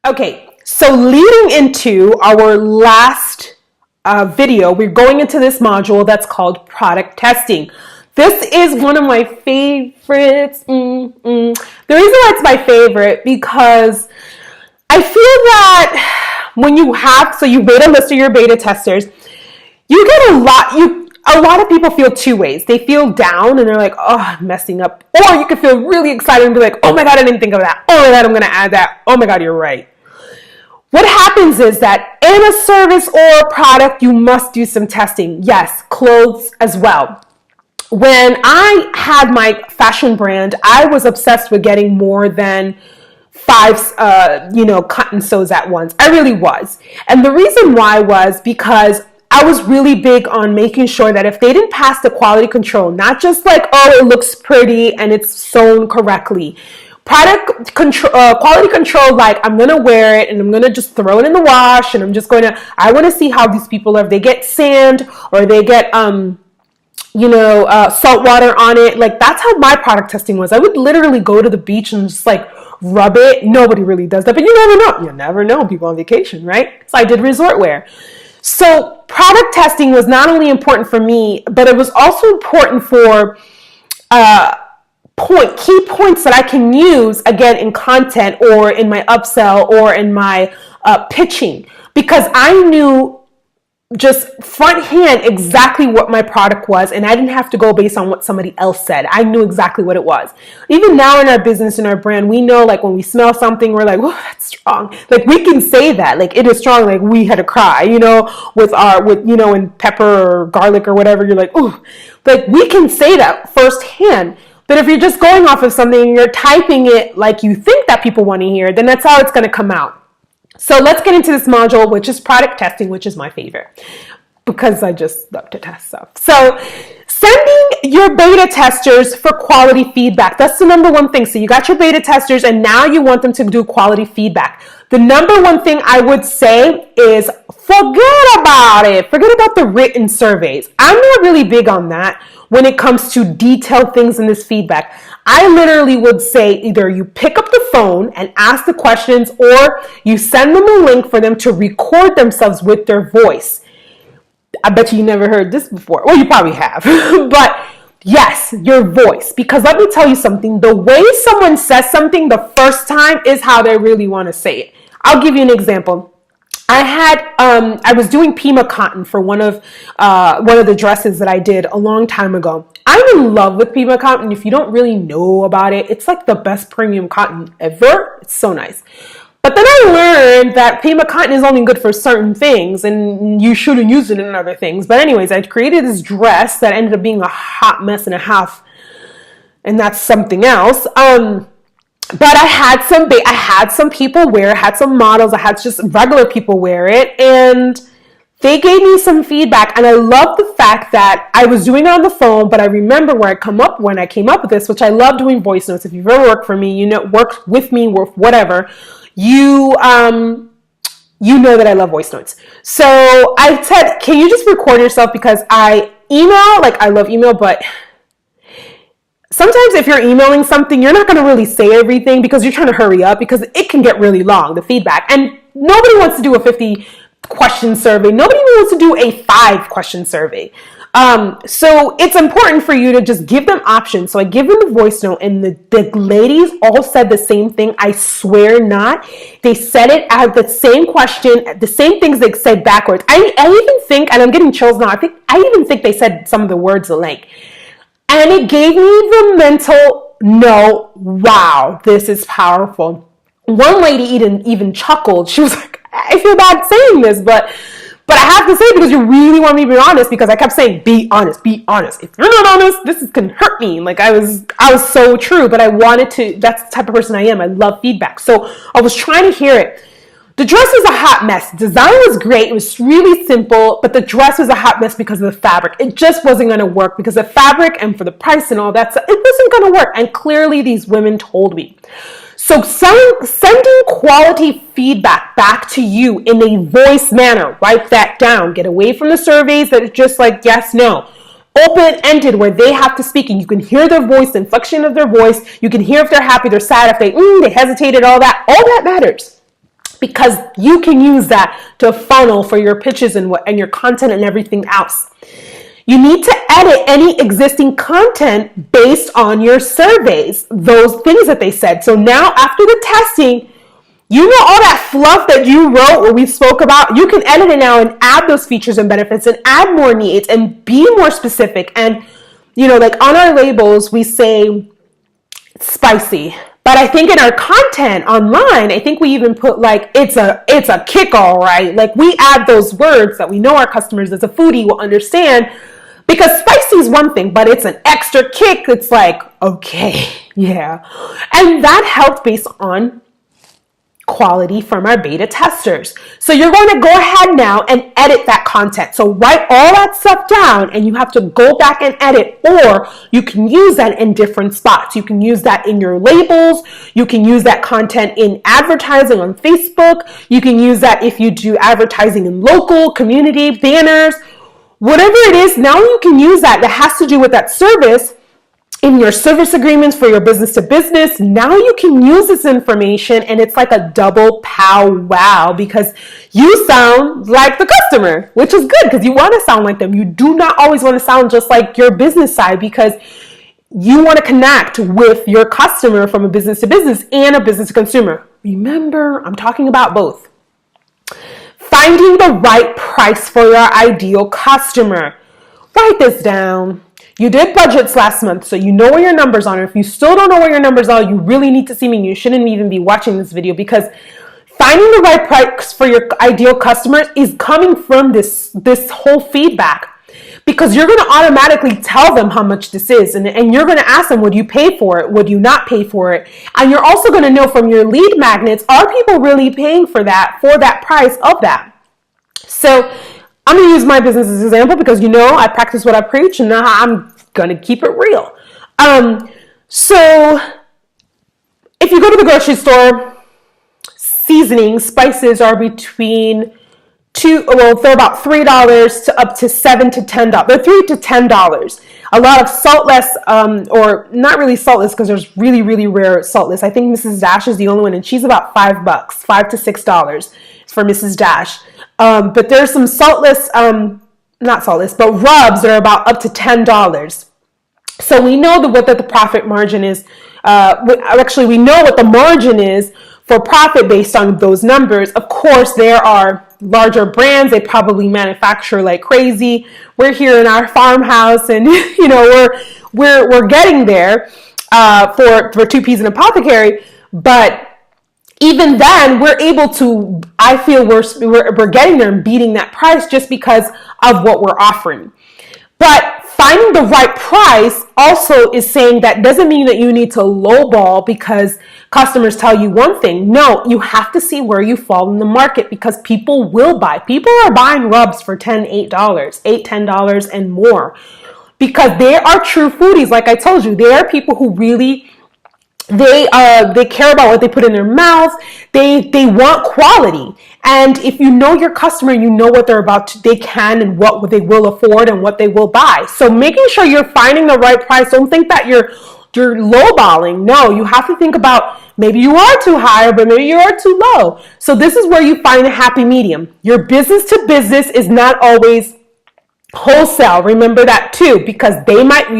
Okay, so leading into our last video, we're going into this module that's called product testing. This is one of my favorites. The reason why it's my favorite, because I feel that when you have, so you beta list your beta testers, you get a lot of people feel two ways. They feel down and they're like, oh, I'm messing up. Or you can feel really excited and be like, oh my God, I didn't think of that. Oh my God, I'm going to add that. Oh my God, you're right. What happens is that in a service or a product, you must do some testing. Yes, clothes as well. When I had my fashion brand, I was obsessed with getting more than 5, cotton sews at once. I really was. And the reason why was because I was really big on making sure that if they didn't pass the quality control, not just like, oh, it looks pretty and it's sewn correctly. Product control, quality control, like I'm going to wear it and I'm going to just throw it in the wash and I want to see how these people are, if they get sand or they get, salt water on it. Like that's how my product testing was. I would literally go to the beach and just like rub it. Nobody really does that, but you never know. You never know. People on vacation, right? So I did resort wear. So product testing was not only important for me, but it was also important for key points that I can use again in content or in my upsell or in my pitching, because I knew just front hand exactly what my product was, and I didn't have to go based on what somebody else said. I knew exactly what it was. Even now in our business, in our brand, we know like when we smell something, we're like, oh, that's strong. Like we can say that, like it is strong. Like we had to cry, in pepper or garlic or whatever. You're like, oh, like we can say that firsthand. But if you're just going off of something and you're typing it like you think that people want to hear, then that's how it's going to come out. So let's get into this module, which is product testing, which is my favorite because I just love to test stuff. So sending your beta testers for quality feedback. That's the number one thing. So you got your beta testers and now you want them to do quality feedback. The number one thing I would say is forget about it. Forget about the written surveys. I'm not really big on that when it comes to detailed things in this feedback. I literally would say either you pick up the phone and ask the questions or you send them a link for them to record themselves with their voice. I bet you never heard this before. Well, you probably have. But yes, your voice. Because let me tell you something. The way someone says something the first time is how they really want to say it. I'll give you an example. I was doing Pima cotton for one of the dresses that I did a long time ago. I'm in love with Pima cotton. If you don't really know about it, it's like the best premium cotton ever. It's so nice. But then I learned that Pima cotton is only good for certain things and you shouldn't use it in other things. But anyways, I created this dress that ended up being a hot mess and a half. And that's something else. But I had some people wear it, had some models, I had just regular people wear it, and they gave me some feedback. And I love the fact that I was doing it on the phone, but I remember when I came up with this, which I love doing voice notes. If you've ever worked for me, worked with me, or whatever, you know that I love voice notes. So I said, can you just record yourself? Because I love email, but sometimes if you're emailing something, you're not going to really say everything because you're trying to hurry up because it can get really long, the feedback. And nobody wants to do a 50-question survey. Nobody wants to do a 5-question survey. So it's important for you to just give them options. So I give them the voice note and the ladies all said the same thing. I swear not. They said it as the same question, the same things they said backwards. I even think, and I'm getting chills now, I even think they said some of the words alike. And it gave me the mental no, wow, this is powerful. One lady even chuckled. She was like, I feel bad saying this, but I have to say it because you really want me to be honest, because I kept saying, be honest, be honest. If you're not honest, this can hurt me. Like I was so true, but I wanted to, that's the type of person I am. I love feedback. So I was trying to hear it. The dress was a hot mess. Design was great. It was really simple, but the dress was a hot mess because of the fabric. It just wasn't going to work because of fabric and for the price and all that stuff. It wasn't going to work. And clearly these women told me. So sending quality feedback back to you in a voice manner, write that down. Get away from the surveys that are just like yes, no. Open-ended where they have to speak and you can hear their voice, the inflection of their voice. You can hear if they're happy, they're sad, if they hesitated, all that matters. because you can use that to funnel for your pitches and your content and everything else. You need to edit any existing content based on your surveys, those things that they said. So now after the testing, you know all that fluff that you wrote or we spoke about, you can edit it now and add those features and benefits and add more needs and be more specific. And, like on our labels, we say spicy. But I think in our content online, I think we even put like, it's a kick, all right? Like we add those words that we know our customers as a foodie will understand, because spicy is one thing, but it's an extra kick. It's like, okay, yeah. And that helped based on quality from our beta testers. So you're going to go ahead now and edit that content. So write all that stuff down and you have to go back and edit, or you can use that in different spots. You can use that in your labels. You can use that content in advertising on Facebook. You can use that if you do advertising in local community banners, whatever it is. Now you can use that has to do with that service in your service agreements for your business to business. Now you can use this information and it's like a double pow wow, because you sound like the customer, which is good because you want to sound like them. You do not always want to sound just like your business side, because you want to connect with your customer from a business to business and a business to consumer. Remember, I'm talking about both. Finding the right price for your ideal customer. Write this down. You did budgets last month, so you know where your numbers are. If you still don't know where your numbers are, you really need to see me. You shouldn't even be watching this video, because finding the right price for your ideal customers is coming from this whole feedback, because you're going to automatically tell them how much this is, and you're going to ask them, would you pay for it? Would you not pay for it? And you're also going to know from your lead magnets, are people really paying for that price of that? So I'm going to use my business as an example, because I practice what I preach, and I'm going to keep it real. So if you go to the grocery store, seasonings, spices are between they're about $3 to up to $7 to $10. They're $3 to $10. A lot of saltless, or not really saltless, because there's really, really rare saltless. I think Mrs. Dash is the only one, and she's about $5, $5 to $6 for Mrs. Dash. But there's some saltless, not saltless, but rubs that are about up to $10. So we know what the profit margin is. Actually, we know what the margin is for profit based on those numbers. Of course, there are larger brands. They probably manufacture like crazy. We're here in our farmhouse, and we're getting there for 2 Peas in Apothecary. But even then, we're able to, I feel we're getting there and beating that price just because of what we're offering. But finding the right price also is saying that doesn't mean that you need to lowball because customers tell you one thing. No, you have to see where you fall in the market, because people will buy. People are buying rubs for $10, $10 and more, because they are true foodies. Like I told you, they are people who really they care about what they put in their mouth. They want quality. And if you know your customer, you know what they can and what they will afford and what they will buy. So making sure you're finding the right price. Don't think that you're lowballing. No, you have to think about, maybe you are too high, but maybe you are too low. So this is where you find a happy medium. Your business to business is not always wholesale. Remember that too, because they might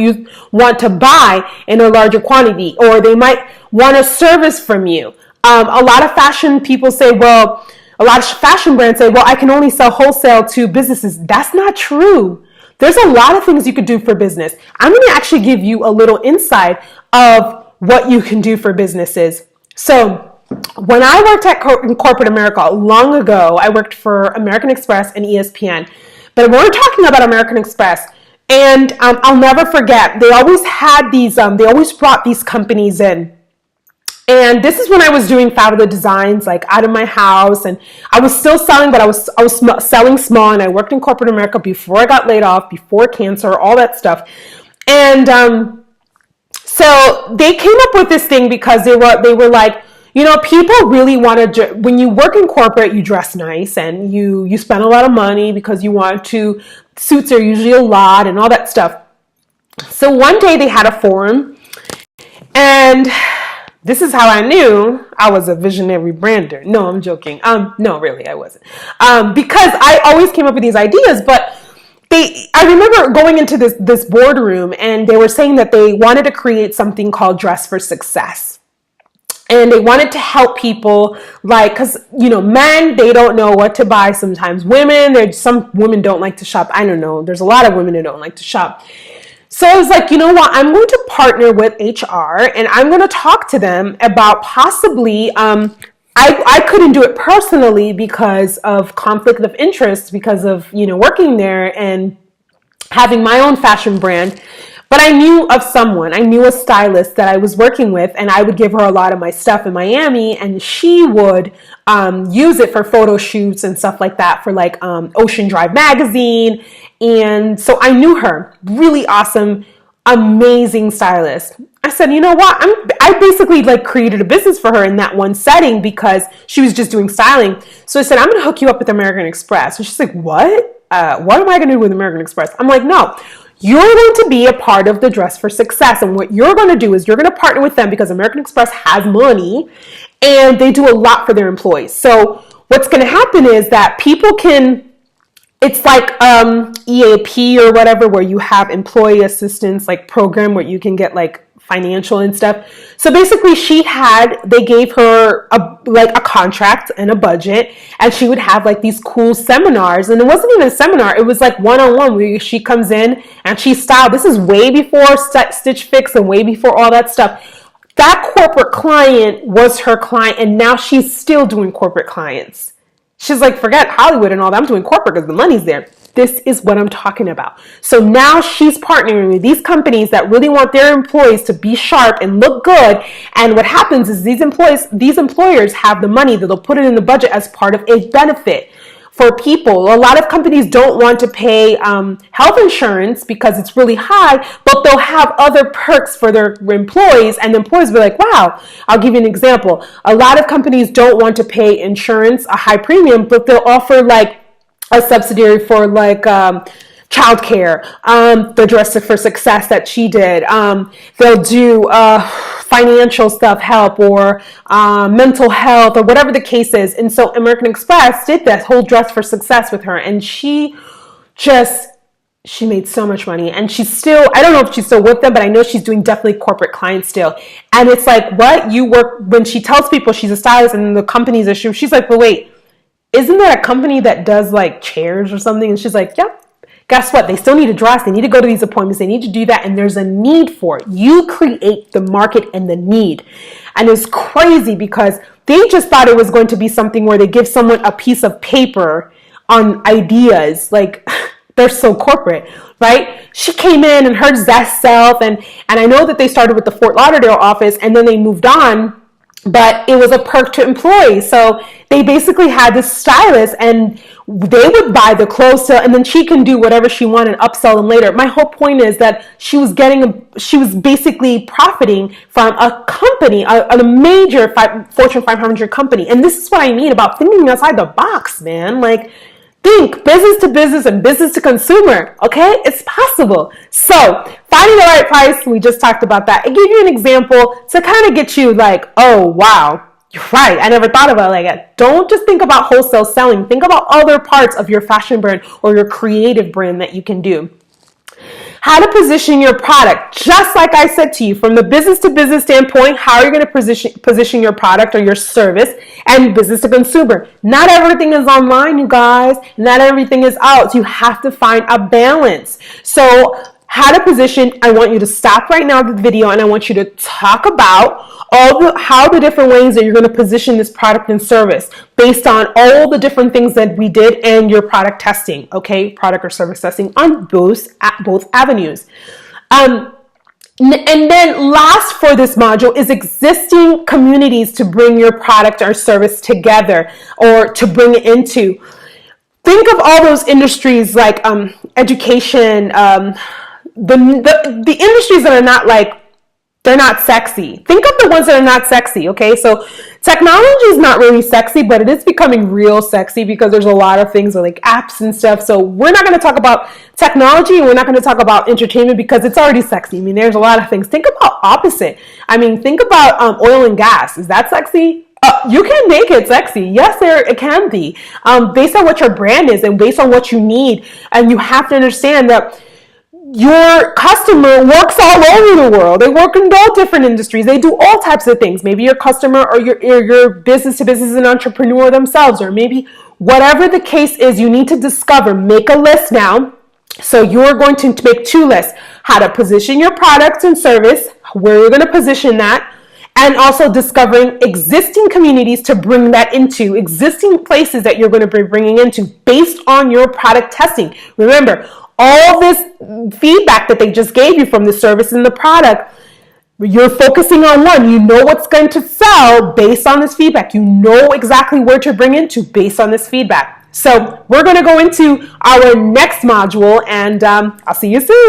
want to buy in a larger quantity, or they might want a service from you. A lot of fashion people say, a lot of fashion brands say, I can only sell wholesale to businesses. That's not true. There's a lot of things you could do for business. I'm going to actually give you a little insight of what you can do for businesses. So when I worked in corporate America long ago, I worked for American Express and ESPN. But we're talking about American Express, and I'll never forget, they always had these, they always brought these companies in. And this is when I was doing fabulous designs, like out of my house, and I was still selling, but I was selling small, and I worked in corporate America before I got laid off, before cancer, all that stuff. And so they came up with this thing because they were like, people really want to, when you work in corporate, you dress nice and you spend a lot of money because you want to, suits are usually a lot and all that stuff. So one day they had a forum, and this is how I knew I was a visionary brander. No, I'm joking. No, really, I wasn't. Because I always came up with these ideas, but I remember going into this boardroom, and they were saying that they wanted to create something called Dress for Success. And they wanted to help people, like, because, men, they don't know what to buy sometimes. Some women don't like to shop. I don't know. There's a lot of women who don't like to shop. So I was like, you know what? I'm going to partner with HR, and I'm going to talk to them about possibly, I couldn't do it personally because of conflict of interest, because of, working there and having my own fashion brand. But I knew of someone, I knew a stylist that I was working with, and I would give her a lot of my stuff in Miami, and she would use it for photo shoots and stuff like that for like Ocean Drive magazine. And so I knew her, really awesome, amazing stylist. I said, you know what? I basically like created a business for her in that one setting because she was just doing styling. So I said, I'm going to hook you up with American Express. And she's like, what? What am I going to do with American Express? I'm like, no. You're going to be a part of the Dress for Success. And what you're going to do is you're going to partner with them because American Express has money and they do a lot for their employees. So what's going to happen is that people can, it's like EAP or whatever, where you have employee assistance like program where you can get like financial and stuff. So basically they gave her a contract and a budget, and she would have like these cool seminars. And it wasn't even a seminar, it was like one-on-one where she comes in and she styled. This is way before Stitch Fix and way before all that stuff. That corporate client was her client, and now she's still doing corporate clients. She's like, forget Hollywood and all that. I'm doing corporate because the money's there. This is what I'm talking about. So now she's partnering with these companies that really want their employees to be sharp and look good. And what happens is these employers have the money that they'll put it in the budget as part of a benefit for people. A lot of companies don't want to pay health insurance because it's really high, but they'll have other perks for their employees, and the employees will be like, wow. I'll give you an example. A lot of companies don't want to pay insurance, a high premium, but they'll offer like a subsidiary for like childcare, the Dress for Success that she did. They'll do financial stuff, help, or mental health, or whatever the case is. And so American Express did that whole Dress for Success with her, and she made so much money. And she's still, I don't know if she's still with them, but I know she's doing definitely corporate clients still. And it's like, what? You work, when she tells people she's a stylist and the company's issue, she's like, well, wait, isn't that a company that does like chairs or something? And she's like, yep. Guess what? They still need to dress. They need to go to these appointments. They need to do that. And there's a need for it. You create the market and the need. And it's crazy because they just thought it was going to be something where they give someone a piece of paper on ideas. Like, they're so corporate, right? She came in and her zest self. And I know that they started with the Fort Lauderdale office and then they moved on. But it was a perk to employees. So they basically had this stylist and they would buy the clothes and then she can do whatever she wanted and upsell them later. My whole point is that she was basically profiting from a company, a major Fortune 500 company. And this is what I mean about thinking outside the box, man. Like, think business to business and business to consumer, okay? It's possible. So finding the right price, we just talked about that. I gave you an example to kind of get you like, oh, wow, you're right. I never thought about it like that. Don't just think about wholesale selling. Think about other parts of your fashion brand or your creative brand that you can do. How to position your product. Just like I said to you, from the business to business standpoint, how are you going to position your product or your service, and business to consumer. Not everything is online, you guys. Not everything is out. So you have to find a balance. So how to position, I want you to stop right now the video and I want you to talk about how the different ways that you're going to position this product and service based on all the different things that we did and your product testing, okay? Product or service testing on both avenues. And then last for this module is existing communities to bring your product or service together or to bring it into. Think of all those industries like education, the industries that are not like, they're not sexy. Think of the ones that are not sexy, okay? So Technology is not really sexy, but it is becoming real sexy because there's a lot of things like apps and stuff. So we're not going to talk about technology and we're not going to talk about entertainment because it's already sexy. I mean, there's a lot of things. Think about opposite. I mean, think about oil and gas. Is that sexy? You can make it sexy. Yes, it can be based on what your brand is and based on what you need. And you have to understand that your customer works all over the world. They work in all different industries. They do all types of things. Maybe your customer or your business to business is an entrepreneur themselves, or maybe whatever the case is, you need to discover. Make a list now. So you're going to make 2 lists: how to position your products and service, where you're going to position that, and also discovering existing communities to bring that into, existing places that you're going to be bringing into based on your product testing. Remember, all this feedback that they just gave you from the service and the product, you're focusing on one. You know what's going to sell based on this feedback. You know exactly where to bring into based on this feedback. So we're going to go into our next module, and I'll see you soon.